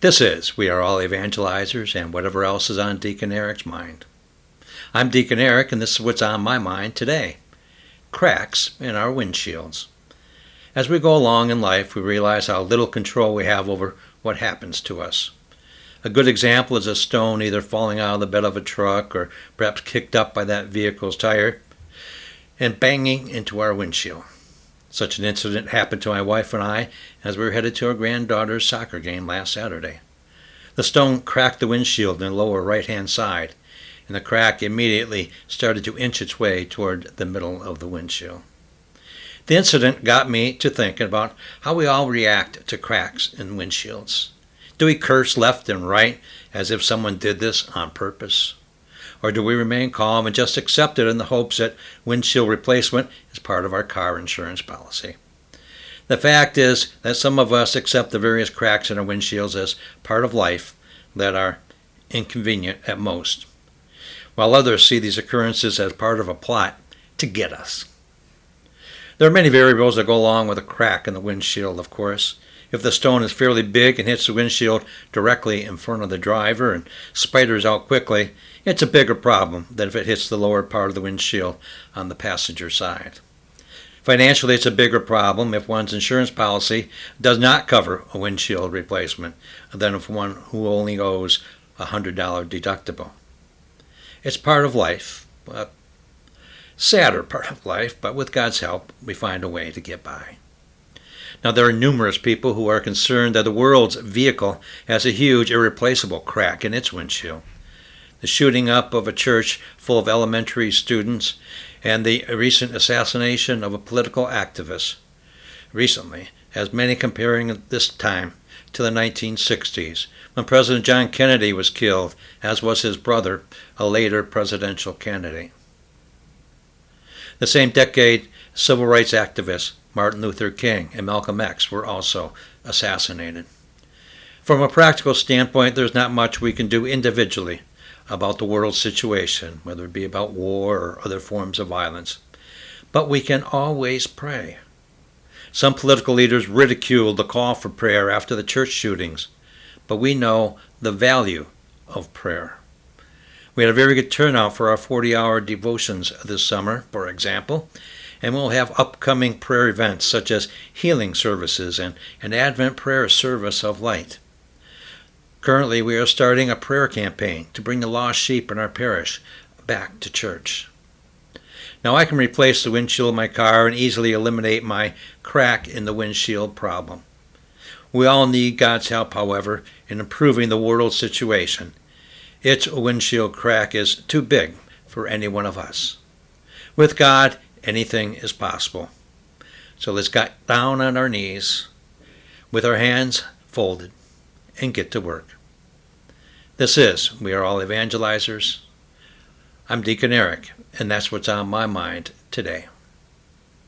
This is We Are All Evangelizers and whatever else is on Deacon Eric's mind. I'm Deacon Eric, and this is what's on my mind today. Cracks in our windshields. As we go along in life, we realize how little control we have over what happens to us. A good example is a stone either falling out of the bed of a truck or perhaps kicked up by that vehicle's tire and banging into our windshield. Such an incident happened to my wife and I as we were headed to our granddaughter's soccer game last Saturday. The stone cracked the windshield in the lower right-hand side, and the crack immediately started to inch its way toward the middle of the windshield. The incident got me to thinking about how we all react to cracks in windshields. Do we curse left and right as if someone did this on purpose? Or do we remain calm and just accept it in the hopes that windshield replacement is part of our car insurance policy? The fact is that some of us accept the various cracks in our windshields as part of life that are inconvenient at most, while others see these occurrences as part of a plot to get us. There are many variables that go along with a crack in the windshield, of course. If the stone is fairly big and hits the windshield directly in front of the driver and spiders out quickly, it's a bigger problem than if it hits the lower part of the windshield on the passenger side. Financially, it's a bigger problem if one's insurance policy does not cover a windshield replacement than if one who only owes a $100 deductible. It's part of life, a sadder part of life, but with God's help, we find a way to get by. Now, there are numerous people who are concerned that the world's vehicle has a huge, irreplaceable crack in its windshield. The shooting up of a church full of elementary students and the recent assassination of a political activist recently has many comparing this time to the 1960s, when President John Kennedy was killed, as was his brother, a later presidential candidate. The same decade, civil rights activists Martin Luther King and Malcolm X were also assassinated. From a practical standpoint, there's not much we can do individually about the world situation, whether it be about war or other forms of violence. But we can always pray. Some political leaders ridiculed the call for prayer after the church shootings, but we know the value of prayer. We had a very good turnout for our 40-hour devotions this summer, for example, and we'll have upcoming prayer events such as healing services and an Advent prayer service of light. Currently, we are starting a prayer campaign to bring the lost sheep in our parish back to church. Now, I can replace the windshield of my car and easily eliminate my crack in the windshield problem. We all need God's help, however, in improving the world situation. Its windshield crack is too big for any one of us. With God, anything is possible. So let's get down on our knees with our hands folded and get to work. This is We Are All Evangelizers. I'm Deacon Eric, and that's what's on my mind today.